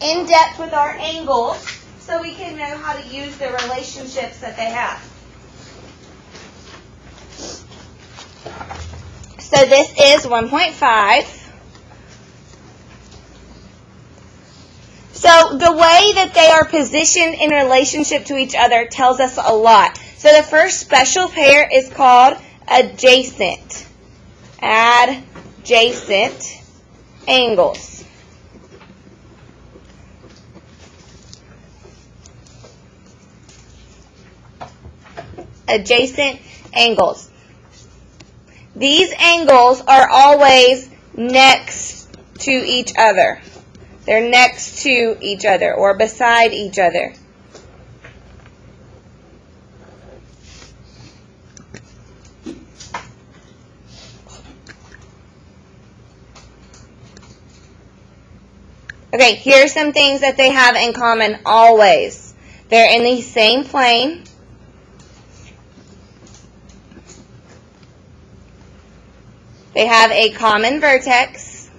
in depth with our angles so we can know how to use the relationships that they have. So this is 1.5. So the way that they are positioned in relationship to each other tells us a lot. So the first special pair is called adjacent. Adjacent angles. Adjacent angles. These angles are always next to each other. They're next to each other or beside each other. Okay, here are some things that they have in common always. They're in the same plane. They have a common vertex.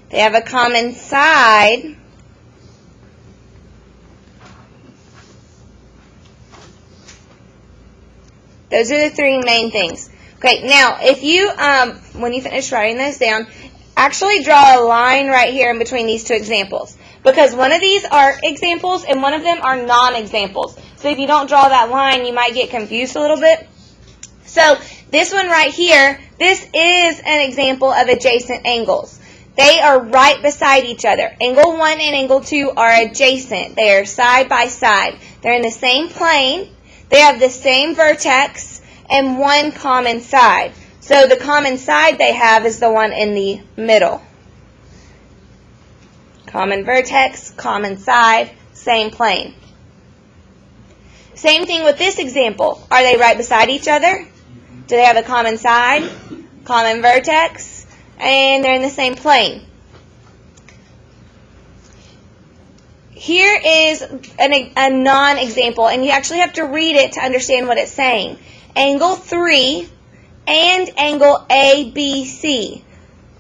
They have a common side. Those are the three main things. Okay, now if you, when you finish writing those down, actually draw a line right here in between these two examples. Because one of these are examples and one of them are non-examples. So if you don't draw that line, you might get confused a little bit. So this one right here, this is an example of adjacent angles. They are right beside each other. Angle 1 and angle 2 are adjacent. They are side by side. They're in the same plane. They have the same vertex and one common side. So the common side they have is the one in the middle. Common vertex, common side, same plane. Same thing with this example. Are they right beside each other? Do they have a common side, common vertex? And they're in the same plane. Here is a non-example, and you actually have to read it to understand what it's saying. Angle 3 and angle ABC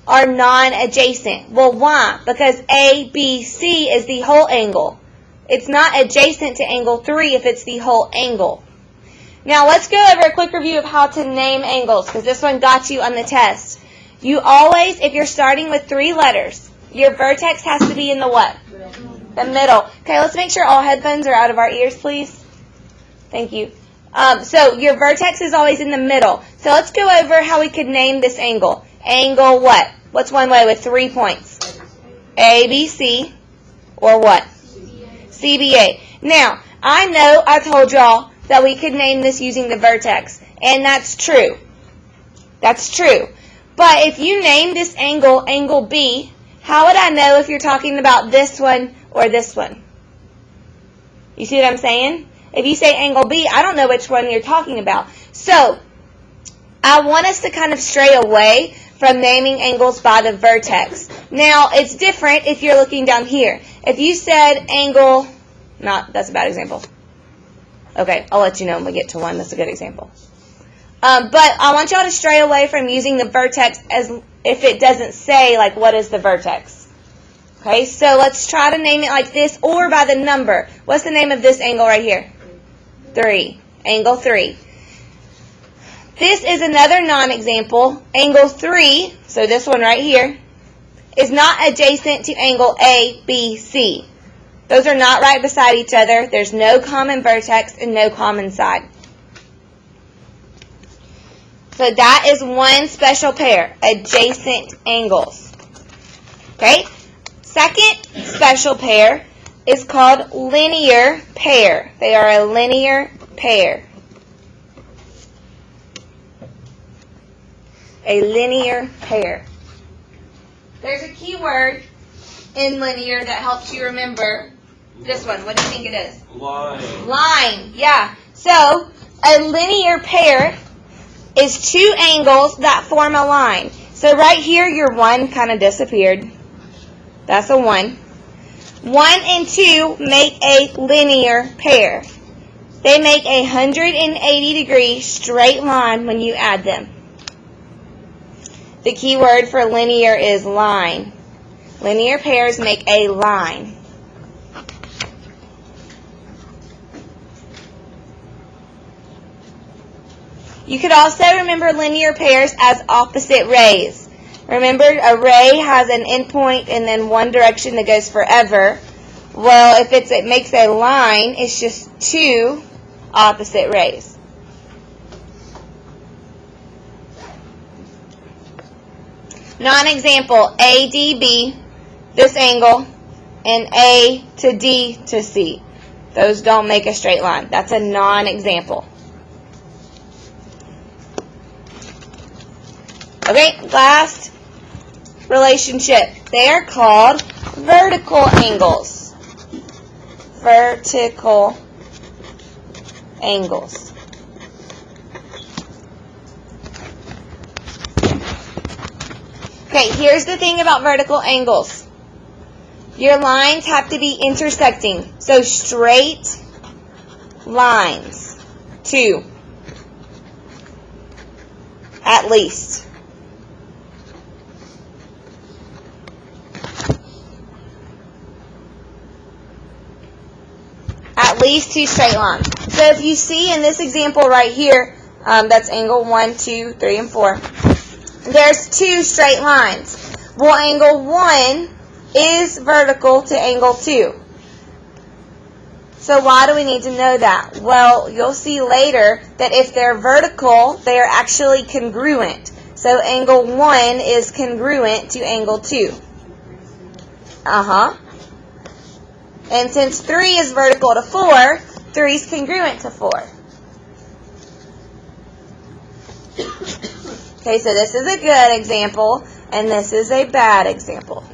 are non-adjacent. Well, why? Because ABC is the whole angle. It's not adjacent to angle 3 if it's the whole angle. Now, let's go over a quick review of how to name angles, because this one got you on the test. You always, if you're starting with 3 letters, your vertex has to be in the what? The middle. Okay, let's make sure all headphones are out of our ears, please. Thank you. So your vertex is always in the middle. So let's go over how we could name this angle. Angle what? What's one way with 3 points? ABC or what? CBA. Now, I know I told y'all that we could name this using the vertex, and that's true. That's true. But if you name this angle, angle B, how would I know if you're talking about this one or this one? You see what I'm saying? If you say angle B, I don't know which one you're talking about. So, I want us to kind of stray away from naming angles by the vertex. Now, it's different if you're looking down here. If you said angle, that's a bad example. Okay, I'll let you know when we get to one. That's a good example. But I want y'all to stray away from using the vertex as if it doesn't say, like, what is the vertex. Okay, so let's try to name it like this or by the number. What's the name of this angle right here? 3. Angle 3. This is another non-example. Angle 3, so this one right here, is not adjacent to angle ABC. Those are not right beside each other. There's no common vertex and no common side. So that is one special pair, adjacent angles. Okay? Second special pair is called linear pair. They are a linear pair. A linear pair. There's a key word in linear that helps you remember this one. What do you think it is? Line. Line, yeah. So, a linear pair is 2 angles that form a line. So right here, your 1 kind of disappeared. That's a 1. 1 and 2 make a linear pair. They make a 180-degree straight line when you add them. The key word for linear is line. Linear pairs make a line. You could also remember linear pairs as opposite rays. Remember, a ray has an endpoint and then one direction that goes forever. Well, if it makes a line, it's just two opposite rays. Non-example, ADB, this angle, and A to D to C. Those don't make a straight line. That's a non-example. Okay, last relationship. They are called vertical angles. Vertical angles. Okay, here's the thing about vertical angles. Your lines have to be intersecting. So straight lines. 2. At least. At least 2 straight lines. So if you see in this example right here, that's angle 1, 2, 3, and 4. There's 2 straight lines. Well, angle 1 is vertical to angle 2. So why do we need to know that? Well, you'll see later that if they're vertical, they are actually congruent. So angle 1 is congruent to angle 2. And since 3 is vertical to 4, 3 is congruent to 4. Okay, so this is a good example, and this is a bad example.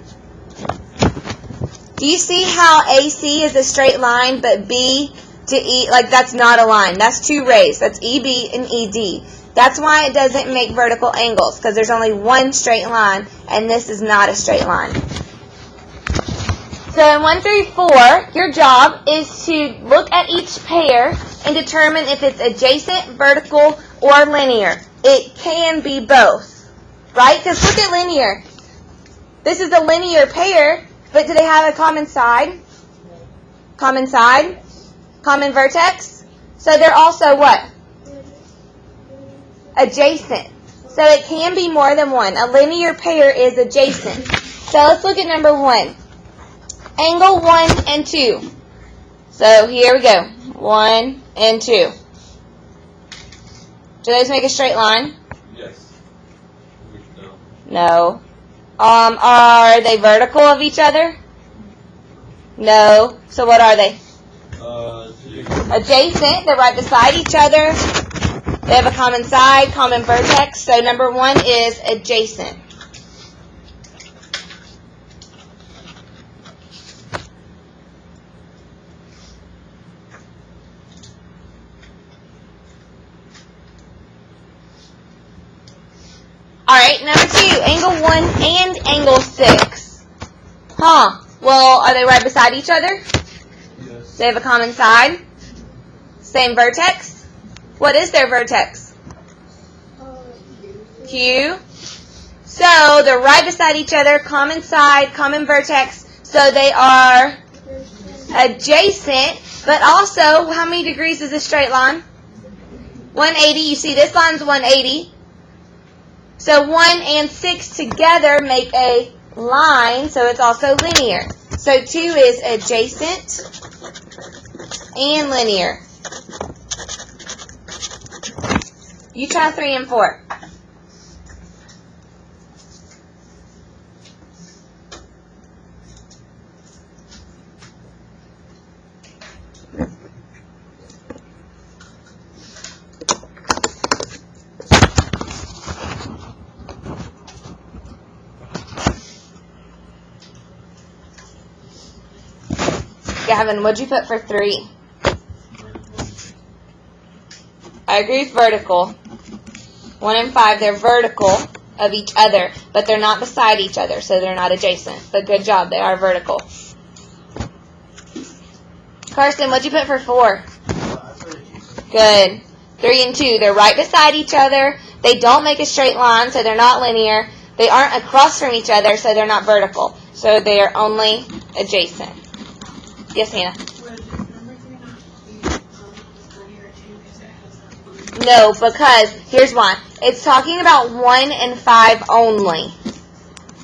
Do you see how AC is a straight line, but B to E, like that's not a line. That's 2 rays. That's EB and ED. That's why it doesn't make vertical angles, because there's only 1 straight line, and this is not a straight line. So in 1 through 4, your job is to look at each pair and determine if it's adjacent, vertical, or linear. It can be both, right? Because look at linear. This is a linear pair, but do they have a common side? Common side? Common vertex? So they're also what? Adjacent. So it can be more than one. A linear pair is adjacent. So let's look at number 1. Angle 1 and 2. So here we go. 1 and 2. Do those make a straight line? Yes. No. Are they vertical of each other? No. So what are they? Adjacent. They're right beside each other. They have a common side, common vertex. So number 1 is adjacent. Alright, number 2, angle 1 and angle 6. Well, are they right beside each other? Yes. They have a common side? Same vertex? What is their vertex? Q. So, they're right beside each other, common side, common vertex, so they are adjacent, but also, how many degrees is this straight line? 180. You see this line's 180. So 1 and 6 together make a line, so it's also linear. So 2 is adjacent and linear. You try 3 and 4. Gavin, what'd you put for 3? I agree with vertical. 1 and 5, they're vertical of each other, but they're not beside each other, so they're not adjacent. But good job, they are vertical. Carson, what'd you put for 4? Good. 3 and 2, they're right beside each other. They don't make a straight line, so they're not linear. They aren't across from each other, so they're not vertical. So they are only adjacent. Yes, Hannah? No, because here's why. It's talking about 1 and 5 only.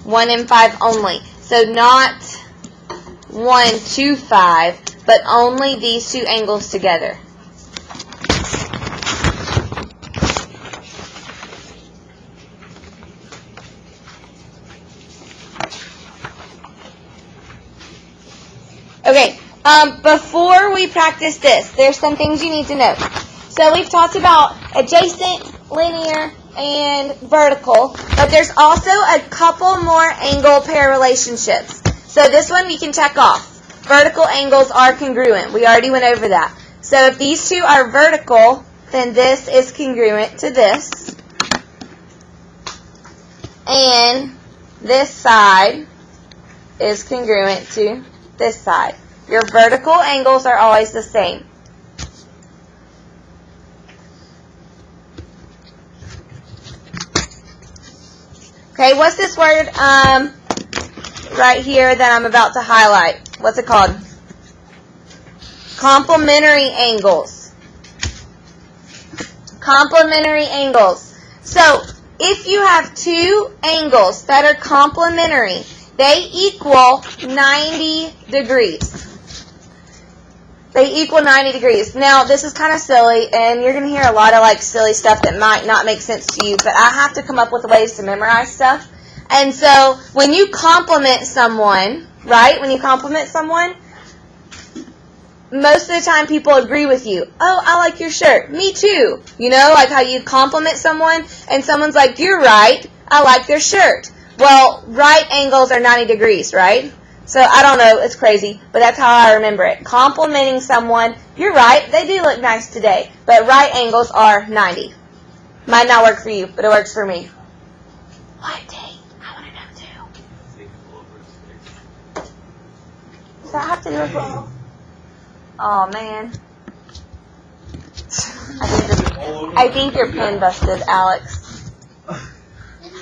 1 and 5 only. So not 1 to 5, but only these two angles together. Okay, before we practice this, there's some things you need to know. So we've talked about adjacent, linear, and vertical, but there's also a couple more angle pair relationships. So this one you can check off. Vertical angles are congruent. We already went over that. So if these two are vertical, then this is congruent to this. And this side is congruent to this side. Your vertical angles are always the same. Okay, what's this word right here that I'm about to highlight? What's it called? Complementary angles. Complementary angles. So, if you have two angles that are complementary, they equal 90 degrees. They equal 90 degrees. Now, this is kind of silly, and you're going to hear a lot of like silly stuff that might not make sense to you, but I have to come up with ways to memorize stuff. And so, when you compliment someone, right? When you compliment someone, most of the time people agree with you. Oh, I like your shirt. Me too. You know, like how you compliment someone, and someone's like, you're right. I like their shirt. Well, right angles are 90 degrees, right? So, I don't know, it's crazy, but that's how I remember it. Complimenting someone, you're right, they do look nice today, but right angles are 90. Might not work for you, but it works for me. What date? I want to know too. Does that have to do with what? Oh, man. I think your pen busted, Alex.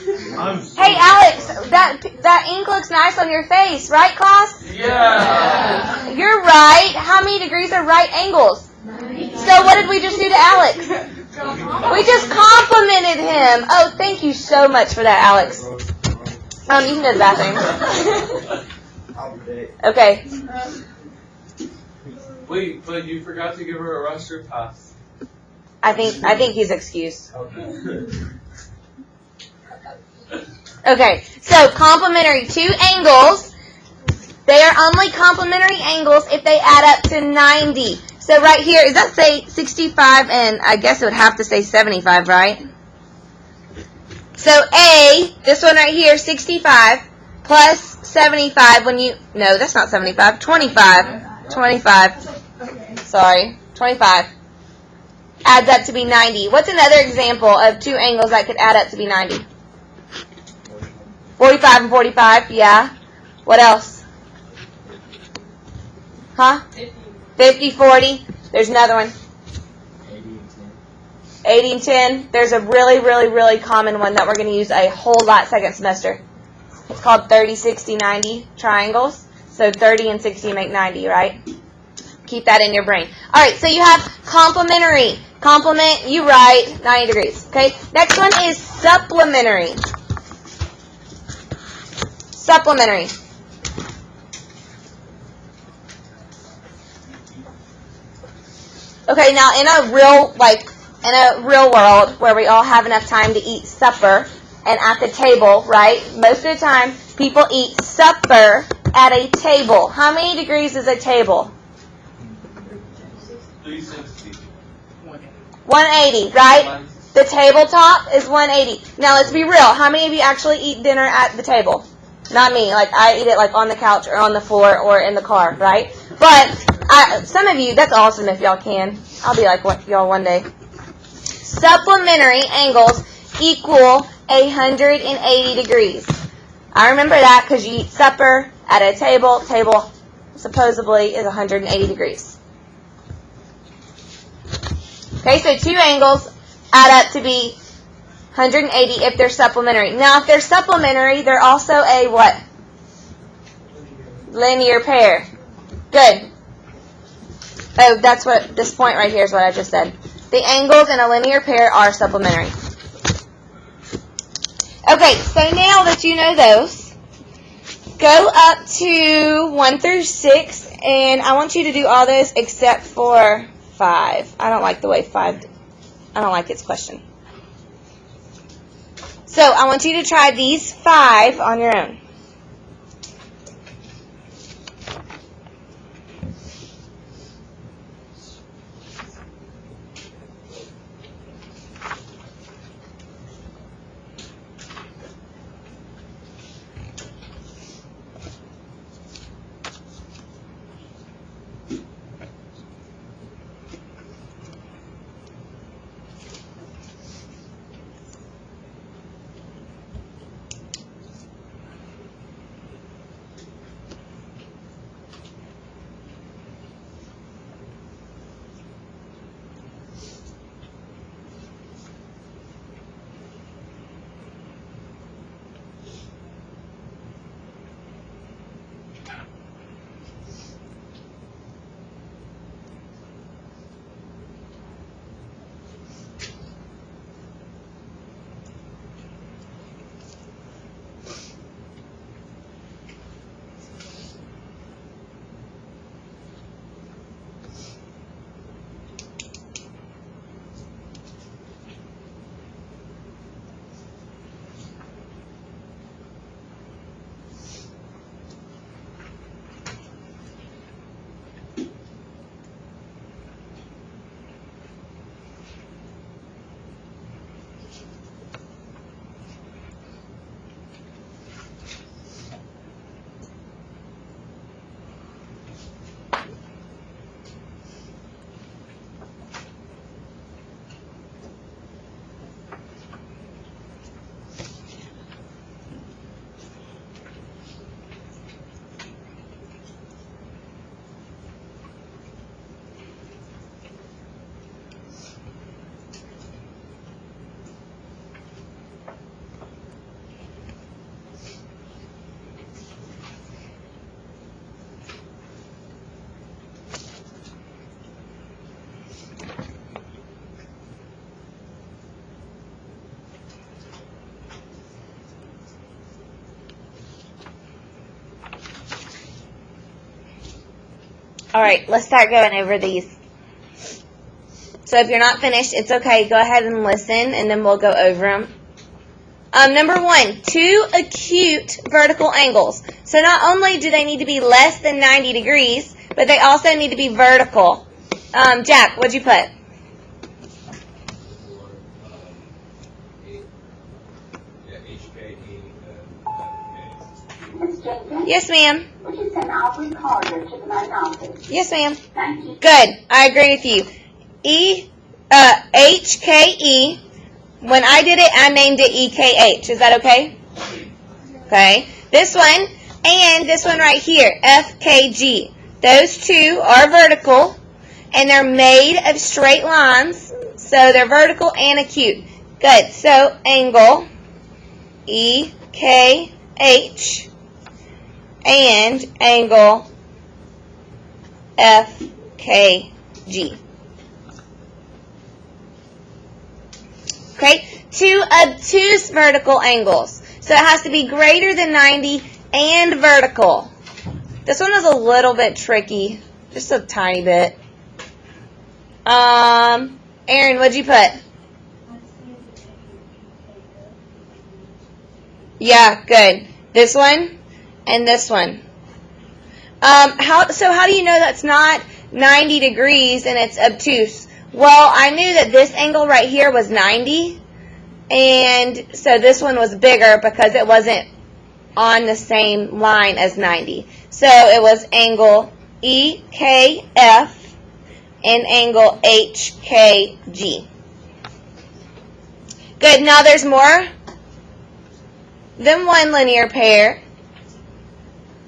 Hey, Alex, that ink looks nice on your face, right, class? Yeah. You're right. How many degrees are right angles? So what did we just do to Alex? We just complimented him. Oh, thank you so much for that, Alex. You can go to the bathroom. Okay. Wait, but you forgot to give her a restroom pass. I think he's excused. Okay, so complementary, two angles, they are only complementary angles if they add up to 90. So right here, does that say 65, and I guess it would have to say 75, right? So A, this one right here, 65, plus 75 when you, no, that's not 75, 25, sorry, 25, adds up to be 90. What's another example of two angles that could add up to be 90? 45 and 45, yeah. What else? Huh? 50, 40. There's another one. 80 and 10. There's a really, really, really common one that we're going to use a whole lot second semester. It's called 30, 60, 90 triangles. So 30 and 60 make 90, right? Keep that in your brain. All right, so you have complementary. Complement, you write 90 degrees. Okay, next one is supplementary. Supplementary. Okay, now in a real world where we all have enough time to eat supper and at the table, right? Most of the time people eat supper at a table. How many degrees is a table? 360. 180, right? The tabletop is 180. Now let's be real. How many of you actually eat dinner at the table? Not me. Like, I eat it like on the couch or on the floor or in the car, right? But some of you, that's awesome if y'all can. I'll be like y'all one day. Supplementary angles equal 180 degrees. I remember that because you eat supper at a table. Table supposedly is 180 degrees. Okay, so two angles add up to be 180 if they're supplementary. Now, if they're supplementary, they're also a what? Linear pair. Good. Oh, that's what this point right here is what I just said. The angles in a linear pair are supplementary. Okay, so now that you know those, go up to 1 through 6, and I want you to do all those except for 5. I don't like the way 5, I don't like its question. So I want you to try these 5 on your own. All right, let's start going over these. So if you're not finished, it's okay. Go ahead and listen, and then we'll go over them. Number 1, 2 acute vertical angles. So not only do they need to be less than 90 degrees, but they also need to be vertical. Jack, what'd you put? Yes, ma'am. Would you send Aubrey Carter to the main office? Yes, ma'am. Thank you. Good. I agree with you. HKE. When I did it, I named it EKH. Is that okay? Okay. This one and this one right here, FKG. Those two are vertical, and they're made of straight lines, so they're vertical and acute. Good. So angle EKH and angle FKG. Okay, 2 obtuse vertical angles. So it has to be greater than 90 and vertical. This one is a little bit tricky, just a tiny bit. Aaron, what'd you put? Yeah, good. This one and this one. How do you know that's not 90 degrees and it's obtuse? Well, I knew that this angle right here was 90, and so this one was bigger because it wasn't on the same line as 90. So it was angle EKF and angle HKG. Good. Now there's more than one linear pair.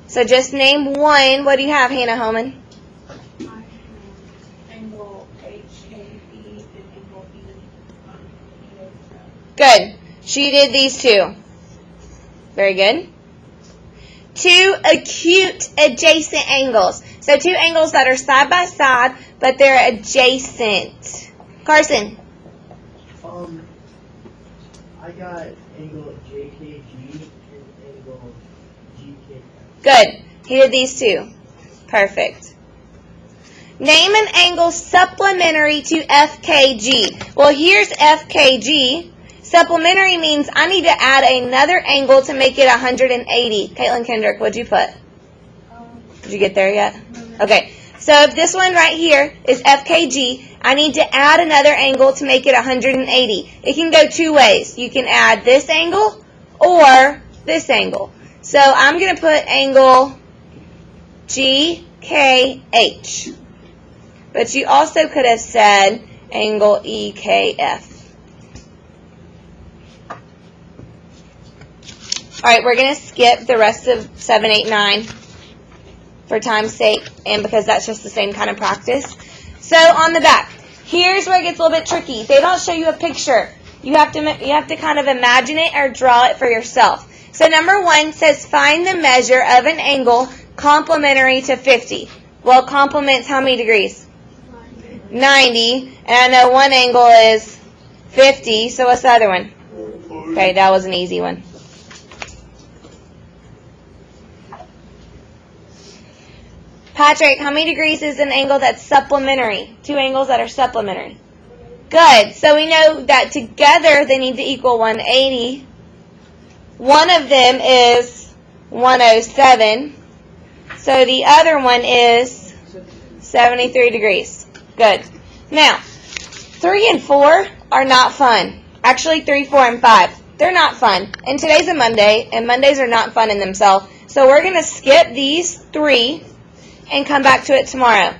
So just name one. What do you have, Hannah Homan? Angle HAE and angle Good. She did these two. Very good. Two acute adjacent angles. So two angles that are side by side, but they're adjacent. Carson. I got angle JKG and angle GK. Good. He did these two. Perfect. Name an angle supplementary to FKG. Well, here's FKG. Supplementary means I need to add another angle to make it 180. Caitlin Kendrick, what'd you put? Did you get there yet? Okay. So if this one right here is FKG, I need to add another angle to make it 180. It can go two ways. You can add this angle or this angle. So I'm going to put angle GKH. But you also could have said angle EKF. All right, we're going to skip the rest of 7, 8, 9 for time's sake and because that's just the same kind of practice. So on the back, here's where it gets a little bit tricky. They don't show you a picture. You have to kind of imagine it or draw it for yourself. So number 1 says find the measure of an angle complementary to 50. Well, complements how many degrees? 90. And I know one angle is 50. So what's the other one? Okay, that was an easy one. Patrick, how many degrees is an angle that's supplementary? Two angles that are supplementary. Good. So we know that together they need to equal 180. One of them is 107. So the other one is 73 degrees. Good. Now, 3 and 4 are not fun. Actually, 3, 4, and 5. They're not fun. And today's a Monday, and Mondays are not fun in themselves. So we're going to skip these 3 and come back to it tomorrow.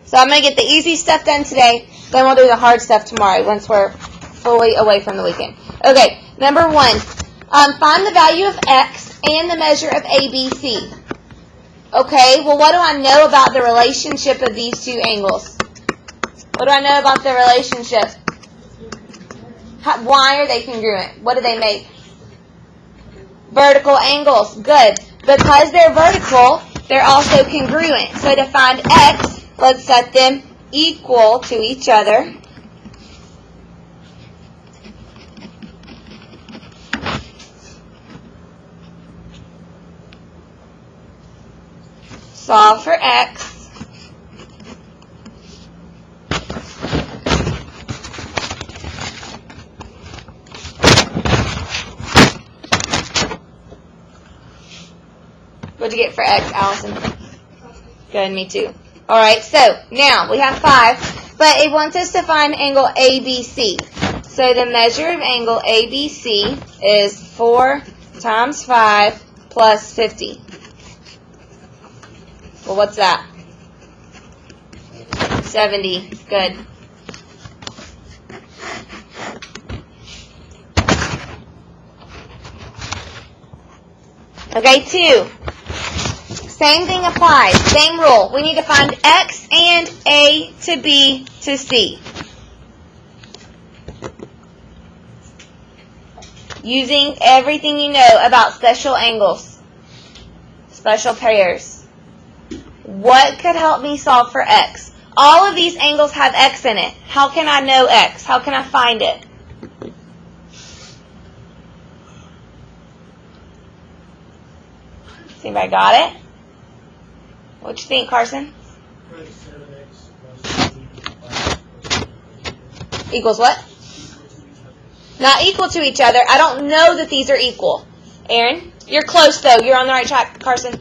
So I'm going to get the easy stuff done today, then we'll do the hard stuff tomorrow once we're fully away from the weekend. Okay, number 1, find the value of x and the measure of ABC. Okay, well what do I know about the relationship of these two angles? What do I know about the relationship? Why are they congruent? What do they make? Vertical angles. Good. Because they're vertical, they're also congruent. So to find x, let's set them equal to each other. Solve for x. What'd you get for x, Allison? Good, me too. All right, so now we have 5, but it wants us to find angle ABC. So the measure of angle ABC is 4 times 5 plus 50. Well, what's that? 70. Good. Okay, 2. Same thing applies. Same rule. We need to find x and A to B to C. Using everything you know about special angles, special pairs. What could help me solve for x? All of these angles have x in it. How can I know x? How can I find it? Anybody got it? What you think, Carson? Equals what? Not equal to each other. I don't know that these are equal. Aaron? You're close, though. You're on the right track, Carson.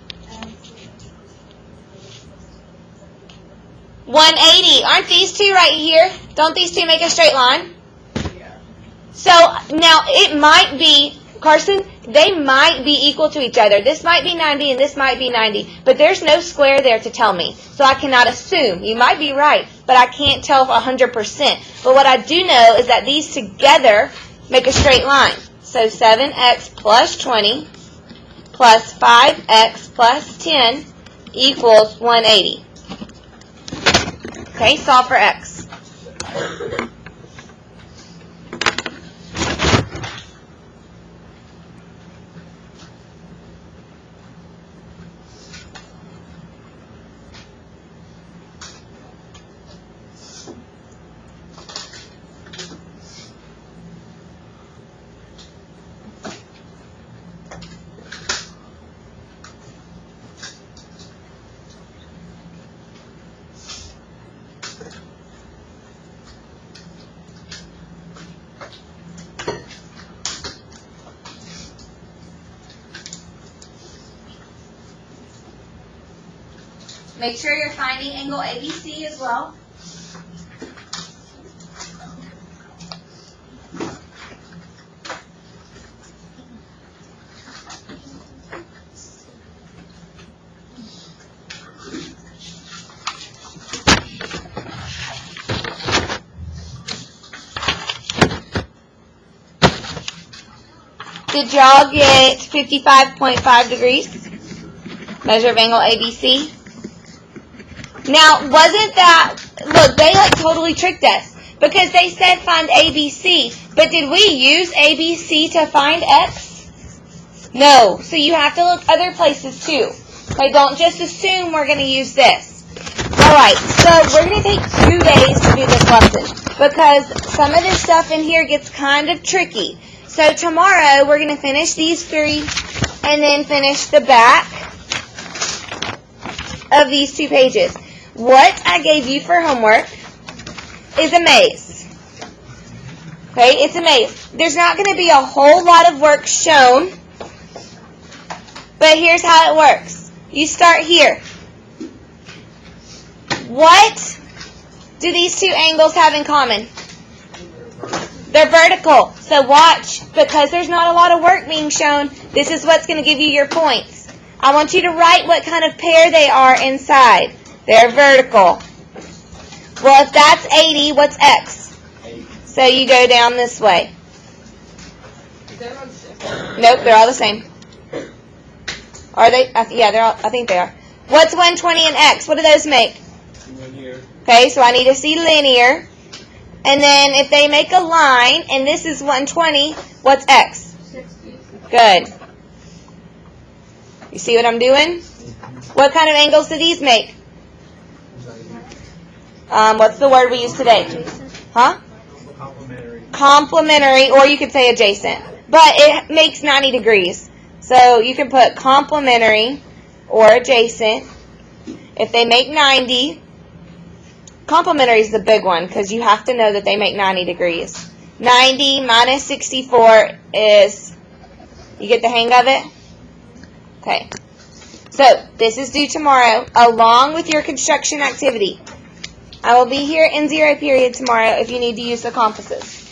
180. Aren't these two right here? Don't these two make a straight line? Yeah. So, now, it might be, Carson, they might be equal to each other. This might be 90 and this might be 90. But there's no square there to tell me. So I cannot assume. You might be right, but I can't tell 100%. But what I do know is that these together make a straight line. So 7x plus 20 plus 5x plus 10 equals 180. Okay, solve for x. Make sure you're finding angle ABC as well. Did y'all get 55.5 degrees? Measure of angle ABC. Now, wasn't that, look, they like totally tricked us because they said find ABC, but did we use ABC to find X? No, so you have to look other places too. Okay, don't just assume we're going to use this. Alright, so we're going to take 2 days to do this lesson because some of this stuff in here gets kind of tricky. So tomorrow we're going to finish these 3 and then finish the back of these 2 pages. What I gave you for homework is a maze. Okay, it's a maze. There's not going to be a whole lot of work shown, but here's how it works. You start here. What do these 2 angles have in common? They're vertical. So watch, because there's not a lot of work being shown, this is what's going to give you your points. I want you to write what kind of pair they are inside. They're vertical. Well, if that's 80, what's X? So you go down this way. Nope, they're all the same. Are they? Yeah, they're all, I think they are. What's 120 and X? What do those make? Linear. Okay, so I need to see linear. And then if they make a line, and this is 120, what's X? 60. Good. You see what I'm doing? What kind of angles do these make? What's the word we use today? Huh? Complementary. Complementary, or you could say adjacent. But it makes 90 degrees. So you can put complementary or adjacent. If they make 90, complementary is the big one because you have to know that they make 90 degrees. 90 minus 64 is, you get the hang of it? Okay. So this is due tomorrow along with your construction activity. I will be here in 0 period tomorrow if you need to use the compasses.